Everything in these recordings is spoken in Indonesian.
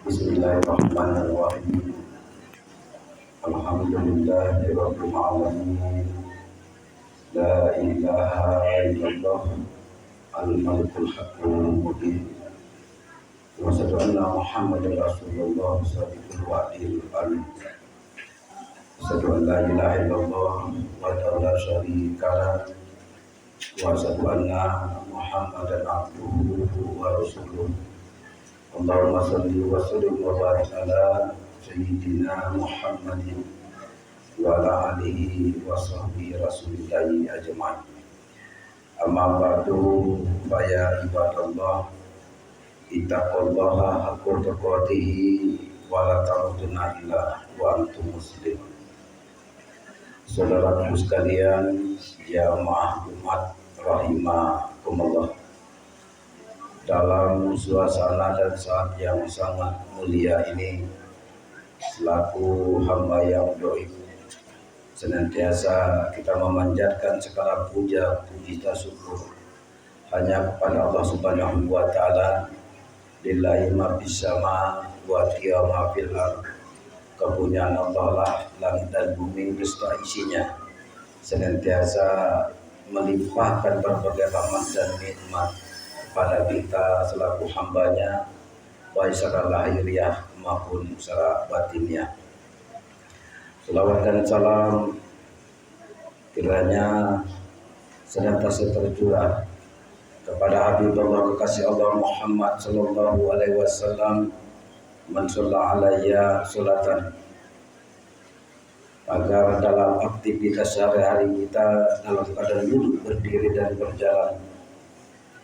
Bismillahirrahmanirrahim. Alhamdulillahirabbil alamin. La ilaha illallah al-malikul haqqul mubin. Wa asyhadu anna Muhammadar Rasulullah shadiqul wa'dil amin. Asyhadu an la ilaha illallah wa la syarika lah. Wa asyhadu anna Muhammadan abduhu wa rasuluh. Allahumma salli wa sallim wa barik ala sayyidina Muhammadin wa ala alihi wa sahbihi rasulillahi ajma'in. Amma ba'du, fa ya ibadallah, ittaqullaha haqqa tuqatih wa la tamutunna illa wa antum muslimun. Saudaraku sekalian, jamaah umat rahimakumullah. Dalam suasana dan saat yang sangat mulia ini, selaku hamba yang doib, senantiasa kita memanjatkan segala puja, puji dan syukur hanya kepada Allah Subhanahu wa Ta'ala. Lillahi ma fis sama wa ma fil ardh. Kepunyaan Allah lah langit dan bumi beserta isinya, senantiasa melimpahkan berbagai rahmat dan nikmat pada kita selaku hambanya, baik secara lahiriah maupun secara batiniah. Selawat dan salam kiranya senantiasa tercurah kepada Habibullah kekasih Allah Muhammad sallallahu alaihi wasallam, man shalla alayya sholatan, agar dalam aktivitas sehari-hari kita dalam keadaan duduk, berdiri dan berjalan,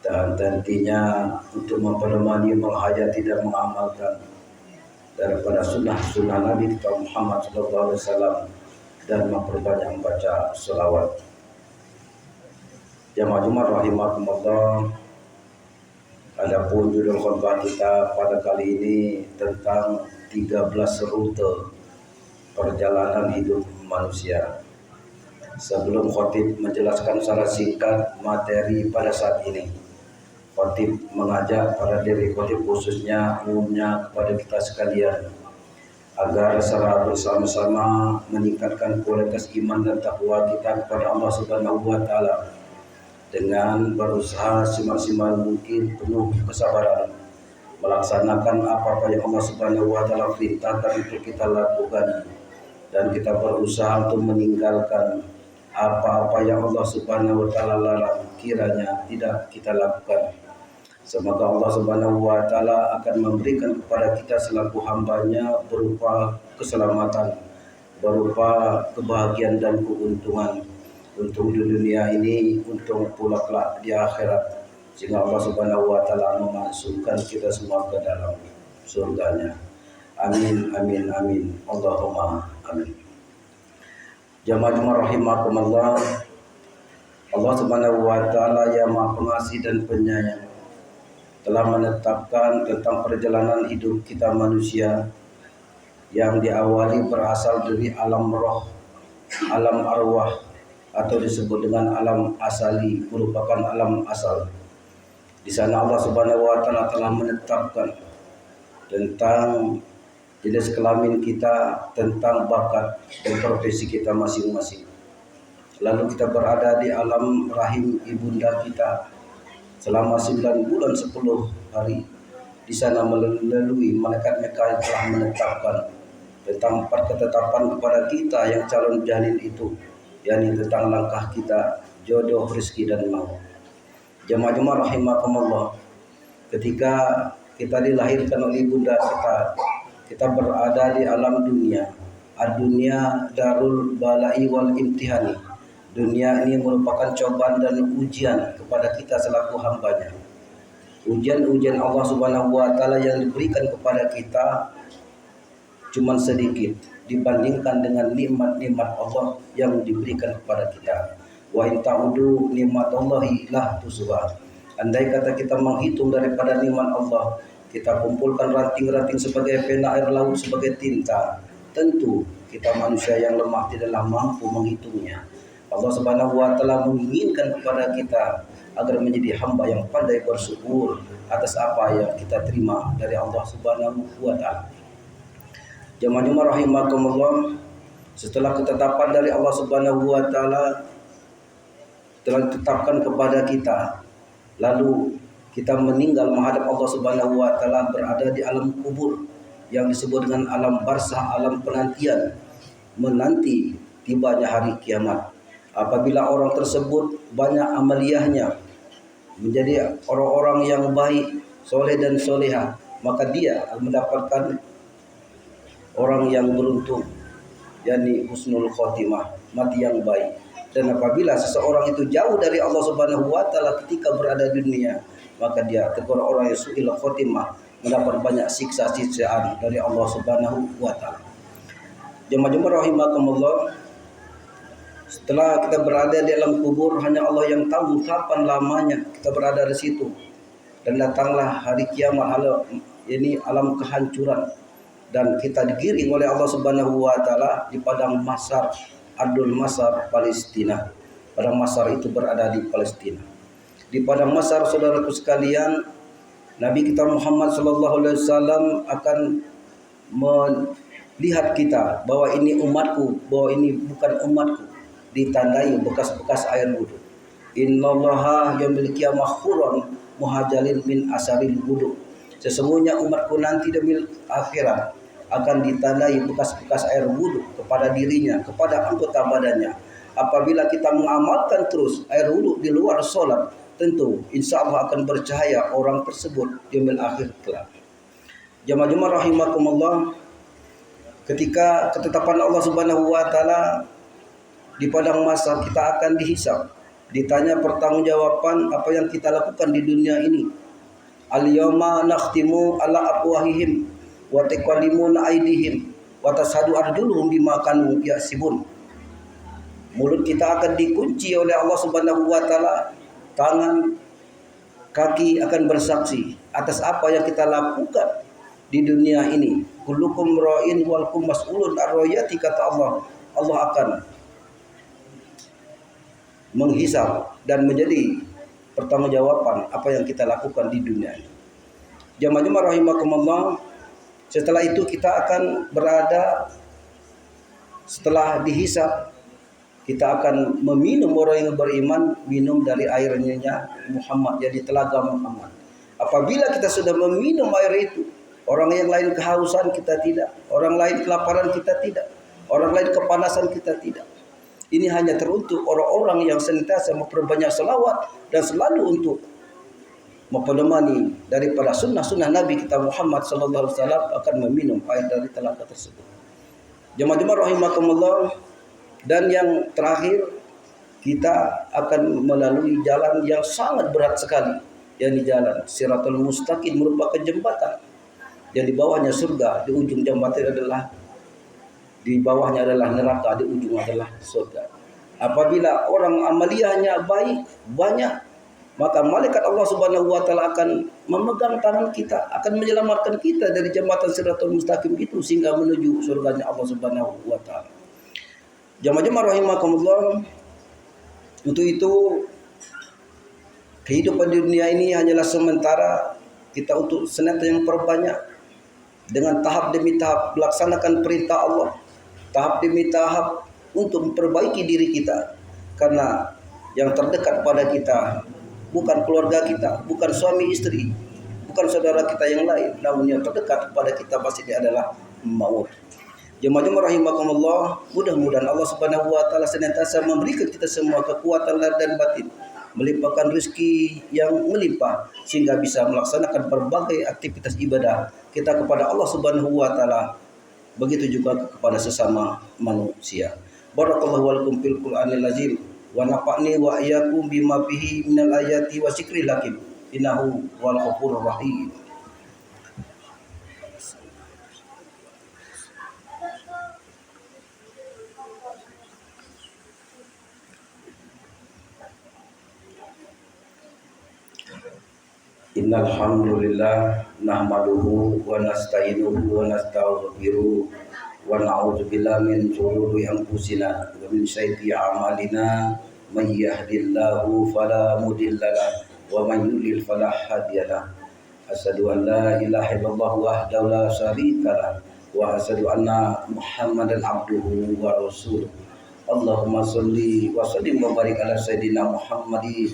dan tentunya untuk memperlemani, menghayati dan mengamalkan daripada sunnah Nabi kita Muhammad SAW, dan memperbanyak membaca selawat. Jamaah Jumat rahimakumullah, adapun judul khutbah kita pada kali ini tentang 13 rute perjalanan hidup manusia. Sebelum khotib menjelaskan secara singkat materi pada saat ini, khotib mengajak para diri khotib khususnya umumnya kepada kita sekalian agar secara bersama-sama meningkatkan kualitas iman dan takwa kita kepada Allah Subhanahu wa Ta'ala dengan berusaha semaksimal mungkin penuh kesabaran melaksanakan apa-apa yang Allah Subhanahu wa Ta'ala perintahkan untuk kita lakukan, dan kita berusaha untuk meninggalkan apa-apa yang Allah Subhanahu wa Ta'ala larang kiranya tidak kita lakukan. Semoga Allah Subhanahu wa Ta'ala akan memberikan kepada kita selaku hambanya berupa keselamatan, berupa kebahagiaan dan keuntungan untuk di dunia ini, untuk pula kelak di akhirat, sehingga Allah Subhanahu wa Ta'ala memasukkan kita semua ke dalam surganya. Amin amin amin Allahumma amin. Jamaah rahimakumullah, Allah Subhanahu wa Ta'ala yang Maha Pengasih dan Penyayang telah menetapkan tentang perjalanan hidup kita manusia yang diawali berasal dari alam roh, alam arwah, atau disebut dengan alam asali, merupakan alam asal. Di sana Allah Subhanahu wa Ta'ala telah menetapkan tentang jenis kelamin kita, tentang bakat dan profesi kita masing-masing. Lalu kita berada di alam rahim ibunda kita selama 9 bulan 10 hari. Di sana melalui malaikat Mikail telah menetapkan tentang 4 ketetapan kepada kita yang calon janin itu, yakni tentang langkah kita, jodoh, rezeki dan maut. Jemaah-jemaah rahimakumullah, ketika kita dilahirkan oleh ibunda kita berada di alam dunia. Ad-dunya darul bala'i wal imtihani. Dunia ini merupakan cobaan dan ujian kepada kita selaku hambanya. Ujian-ujian Allah Subhanahu wa Ta'ala yang diberikan kepada kita cuma sedikit dibandingkan dengan nikmat-nikmat Allah yang diberikan kepada kita. Wa in ta'udu nikmatallahi la tuhsuha. Andai kata kita menghitung daripada nikmat Allah, kita kumpulkan ranting-ranting sebagai pena air laut, sebagai tinta, tentu kita manusia yang lemah tidaklah mampu menghitungnya. Allah Subhanahu wa taala menginginkan kepada kita agar menjadi hamba yang pandai bersyukur atas apa yang kita terima dari Allah Subhanahu wa taala. Jemaah-jemaah rahimakumullah, setelah ketetapan dari Allah Subhanahu wa taala telah ditetapkan kepada kita, lalu kita meninggal menghadap Allah Subhanahu wa taala, berada di alam kubur yang disebut dengan alam barzah, alam penantian, menanti tibanya hari kiamat. Apabila orang tersebut banyak amaliyahnya, menjadi orang-orang yang baik, soleh dan soleha, maka dia akan mendapatkan orang yang beruntung, yakni husnul khotimah, mati yang baik. Dan apabila seseorang itu jauh dari Allah Subhanahu wa taala ketika berada di dunia, maka dia tergolong orang yang su'il khotimah, mendapat banyak siksa-siksaan dari Allah Subhanahu wa taala. Jemaah-jemaah rahimakumullah, setelah kita berada di alam kubur, hanya Allah yang tahu kapan lamanya kita berada di situ. Dan datanglah hari kiamat, ini alam kehancuran, dan kita digiring oleh Allah Subhanahu wa taala di padang mahsyar, Ardul Mahsyar Palestina. Padang mahsyar itu berada di Palestina. Di padang mahsyar, saudaraku sekalian, Nabi kita Muhammad sallallahu alaihi wasallam akan melihat kita bahwa ini umatku, bahwa ini bukan umatku, ditandai bekas-bekas air wudu. Innallaha yaumil qiyamah khurran muhajalin min asaril wudu. Sesungguhnya umatku nanti demi akhirat akan ditandai bekas-bekas air wudu kepada dirinya, kepada anggota badannya. Apabila kita mengamalkan terus air wudu di luar solat, tentu insya Allah akan bercahaya orang tersebut di yaumil akhir kelak. Jemaah-jemaah rahimakumullah, ketika ketetapan Allah Subhanahu wa taala, di padang mahsyar kita akan dihisab, ditanya pertanggungjawaban apa yang kita lakukan di dunia ini. Al-yawma nakhtimu ala afwahihim wa tukallimuna aydihim wa tashhadu arjuluhum bima kanu yaksibun. Mulut kita akan dikunci oleh Allah Subhanahu wa taala, tangan, kaki akan bersaksi atas apa yang kita lakukan di dunia ini. Kullukum ra'in wal kum mas'ulun ar-ra'iyati, kata Allah. Allah akan menghisab dan menjadi pertanggungjawaban apa yang kita lakukan di dunia ini. Jemaah-jemaah rahimakumullah, setelah itu kita akan berada, setelah dihisab, kita akan meminum, orang yang beriman minum dari airnya Muhammad, jadi telaga Muhammad. Apabila kita sudah meminum air itu, orang yang lain kehausan, kita tidak. Orang lain kelaparan, kita tidak. Orang lain kepanasan, kita tidak. Ini hanya teruntuk orang-orang yang senantiasa memperbanyak selawat dan selalu untuk menemani daripada sunnah-sunnah Nabi kita Muhammad sallallahu alaihi wasallam akan meminum air dari telaga tersebut. Jemaah-jemaah rahimakumullah, dan yang terakhir kita akan melalui jalan yang sangat berat sekali, yakni jalan Shiratal Mustaqim, merupakan jembatan yang di bawahnya surga, di ujung jembatan adalah, di bawahnya adalah neraka, di ujung adalah surga. Apabila orang amaliyahnya baik, banyak, maka malaikat Allah Subhanahu wa taala akan memegang tangan kita, akan menyelamatkan kita dari jembatan Shiratal Mustaqim itu sehingga menuju surganya Allah Subhanahu wa taala. Jemaah-jemaah rahimakumullah, untuk itu kehidupan di dunia ini hanyalah sementara. Kita untuk senantiasa yang perbanyak dengan tahap demi tahap melaksanakan perintah Allah, tahap demi tahap untuk memperbaiki diri kita. Karena yang terdekat pada kita bukan keluarga kita, bukan suami istri, bukan saudara kita yang lain, namun yang terdekat kepada kita pasti adalah maut. Jemaah-jemaah rahimakumullah, mudah-mudahan Allah Subhanahu wa taala senantiasa memberikan kita semua kekuatan lahir dan batin, melimpahkan rezeki yang melimpah sehingga bisa melaksanakan berbagai aktivitas ibadah kita kepada Allah Subhanahu wa taala, begitu juga kepada sesama manusia. Barakallahu walakum fil Qur'anil azim wa nafa'ni wa iyyakum bima fihi minal ayati wa zikril hakim innahu wal ghafurur rahim. Innal hamdalillah nahmaduhu wa nasta'inuhu wa nastaghfiruh wa na'udzubillahi min shururi anfusina wa min sayyiati a'malina may yahdihillahu fala mudhillalah wa may yudlil fala hadiyalah. Asyhadu an la ilaha illallah wahdahu la syarikalah wa asyhadu anna Muhammadan abduhu wa rasuluh. Allahumma sholli wa sallim wa barik ala sayyidina Muhammadin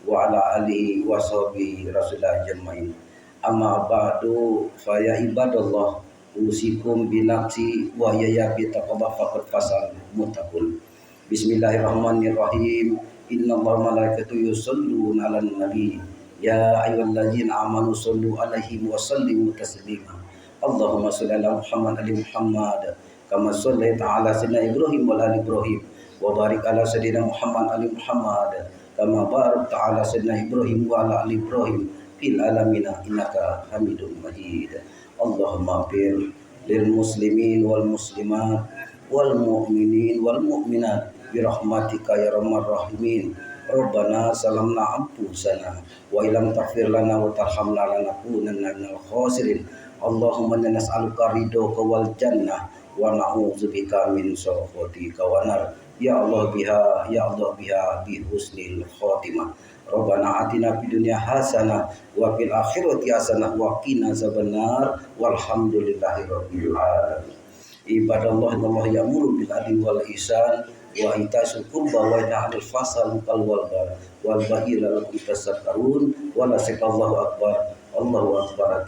wa ala alihi wa sahbihi rasulillah ajmain. Amma ba'du fa ya ibadallah usikum bi nafsi wa ya bi taqwa faqad fasal muttaqun. Bismillahirrahmanirrahim. Innallaha wa malaikatahu yusholluna 'alan nabi. Ya ayyuhalladzina amanu shollu 'alaihi wa sallimu taslima. Allahumma sholli ala Muhammad ali Muhammad kama shallaita ala sayyidina Ibrahim wa ali Ibrahim wa barik ala sayyidina Muhammad ali Muhammad kama barakta ala sayyidina Ibrahim wa ala ali Ibrahim fil alamin innaka Hamidum Majid. Allahumma fir lil muslimin wal muslimat wal mu'minin wal mu'minat bi rahmatika ya arhamar rahimin. Rabbana salamna anfusana wa illam taghfir lana wa tarhamna lanakunanna minal khasirin. Allahumma inna nas'aluka ridhaka wal jannah wa na'udzubika min sakhatika wa nar. Ya Allah biha bi husnil khotimah. Rabbana atina fid dunya hasanah wa fil akhirati hasanah wa qina azabannar walhamdulillahi rabbil alamin. Ibadallah Allah ya'muru bil adli wal ihsan wa itaa'il qurba wa yanha 'anil fahsya'i wal baghi la'allakum tadhakkarun wa la Allahu akbar. Allahu akbar.